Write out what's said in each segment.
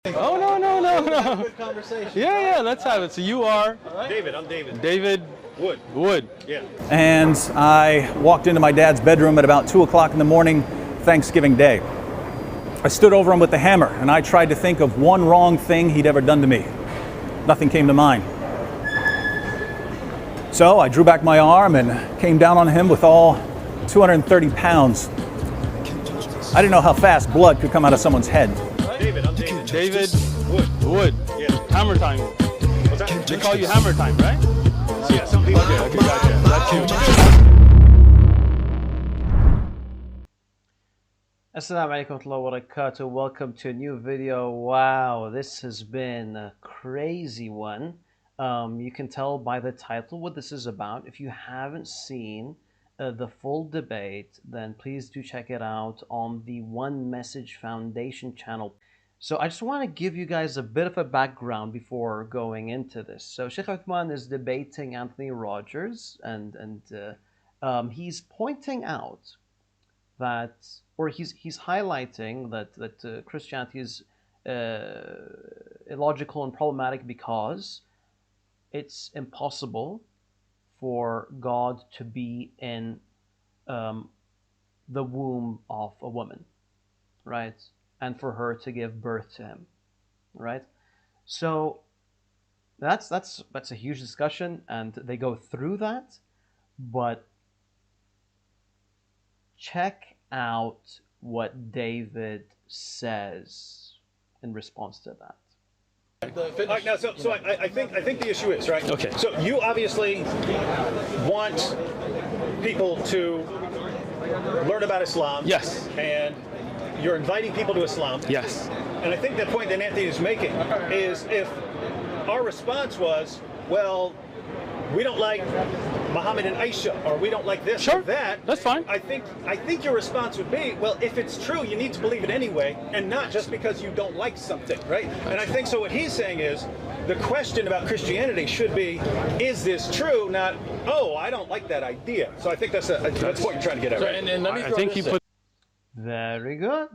Oh, no. Good conversation. Yeah, let's have it. So you are? Right. David, I'm David. David Wood. Yeah. And I walked into my dad's bedroom at about 2 o'clock in the morning, Thanksgiving Day. I stood over him with the hammer and I tried to think of one wrong thing he'd ever done to me. Nothing came to mind. So I drew back my arm and came down on him with all 230 pounds. I didn't know how fast blood could come out of someone's head. David, I'm David. David Wood. Wood. Yeah. Hammer time. What's that? They call you hammer time, right? Yeah, some people do. Okay, gotcha. That's you. Assalamu alaikum wa rahmatullahi wa barakatuh. Welcome to a new video. Wow, this has been a crazy one. You can tell by the title what this is about. If you haven't seen the full debate, then please do check it out on the One Message Foundation channel. So I just want to give you guys a bit of a background before going into this. So Sheikh Uthman is debating Anthony Rogers, and he's pointing out that, or he's highlighting that Christianity is illogical and problematic because it's impossible for God to be in the womb of a woman, right? And for her to give birth to him, right? So that's a huge discussion, and they go through that, but check out what David says in response to that. All right, now, so I think the issue is, right? Okay. So you obviously want people to learn about Islam. Yes. And you're inviting people to Islam. Yes. And I think the point that Anthony is making is if our response was, well, we don't like Muhammad and Aisha, or we don't like this Sure. or that. That's fine. I think your response would be, well, if it's true, you need to believe it anyway, and not just because you don't like something, right? And I think so. What he's saying is, the question about Christianity should be, is this true? Not, oh, I don't like that idea. So I think that's what you're trying to get at. So, Right? and let me I throw think this he in. put. Very good.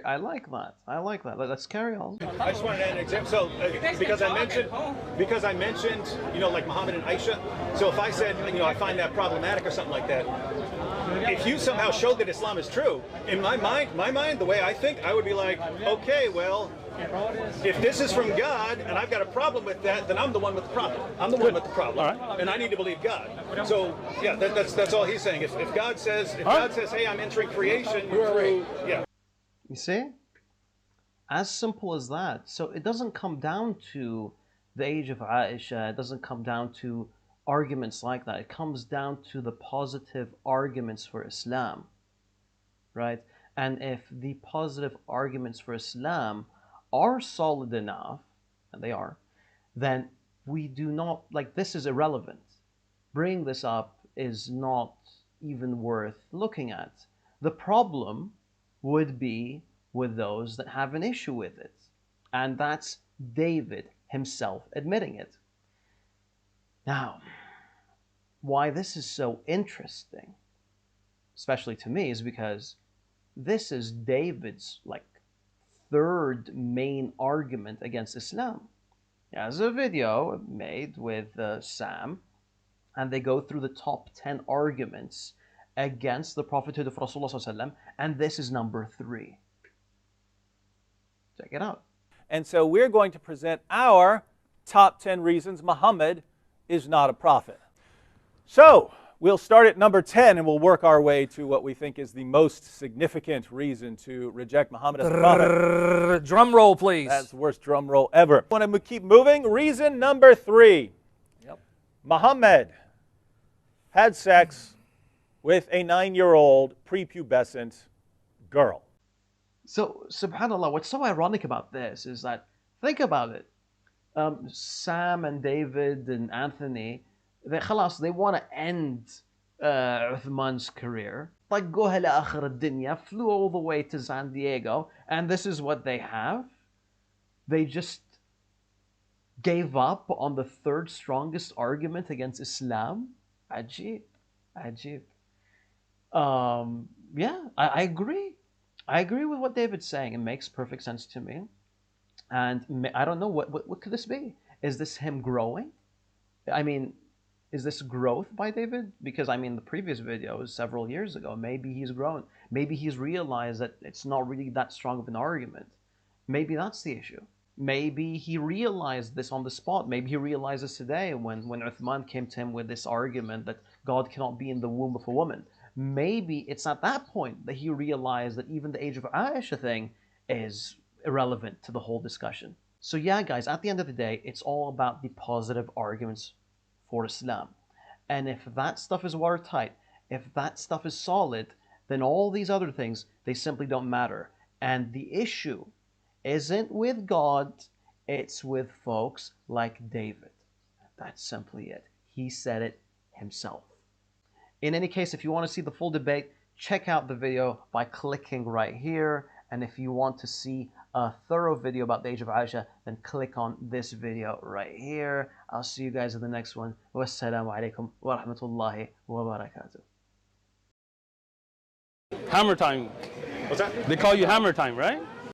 I like that. Let's carry on. I just wanted to add an example. So, because I mentioned, like Muhammad and Aisha. So if I said, I find that problematic or something like that, if you somehow showed that Islam is true, in my mind, the way I think, I would be like, okay, well, if this is from God and I've got a problem with that, then I'm the one with the problem. I'm the one with the problem, All right. and I need to believe God. So yeah, that's all he's saying. If God says, hey, I'm entering creation through, yeah. You see? As simple as that. So it doesn't come down to the age of Aisha. It doesn't come down to arguments like that. It comes down to the positive arguments for Islam, right? And if the positive arguments for Islam are solid enough, and they are, then we do not, this is irrelevant. Bringing this up is not even worth looking at. The problem would be with those that have an issue with it. And that's David himself admitting it. Now, why this is so interesting, especially to me, is because this is David's third main argument against Islam. He has a video made with Sam, and they go through the top 10 arguments against the prophethood of Rasulullah, and this is number 3. Check it out. And so we're going to present our top 10 reasons Muhammad is not a prophet. So we'll start at number 10 and we'll work our way to what we think is the most significant reason to reject Muhammad as a prophet. Drum roll, please. That's the worst drum roll ever. Want to keep moving? Reason number 3. Yep. Muhammad had sex with a 9-year-old prepubescent girl. So, subhanAllah, what's so ironic about this is that, think about it. Sam and David and Anthony, they want to end Uthman's career. Go hala akhir ad-dunya, flew all the way to San Diego, and this is what they have. They just gave up on the third strongest argument against Islam. Ajib. Yeah, I agree. I agree with what David's saying. It makes perfect sense to me. And I don't know, what could this be? Is this him growing? I mean, is this growth by David? Because I mean, the previous video was several years ago. Maybe he's grown. Maybe he's realized that it's not really that strong of an argument. Maybe that's the issue. Maybe he realized this on the spot. Maybe he realizes today when Uthman came to him with this argument that God cannot be in the womb of a woman. Maybe it's at that point that he realized that even the age of Aisha thing is irrelevant to the whole discussion. So yeah, guys, at the end of the day, it's all about the positive arguments for Islam. And if that stuff is watertight, if that stuff is solid, then all these other things, they simply don't matter. And the issue isn't with God, it's with folks like David. That's simply it. He said it himself. In any case, if you want to see the full debate, check out the video by clicking right here. And if you want to see a thorough video about the age of Aisha, then click on this video right here. I'll see you guys in the next one. Wassalamu alaikum wa rahmatullahi wa barakatuh. Hammer time. What's that? They call you hammer time, right?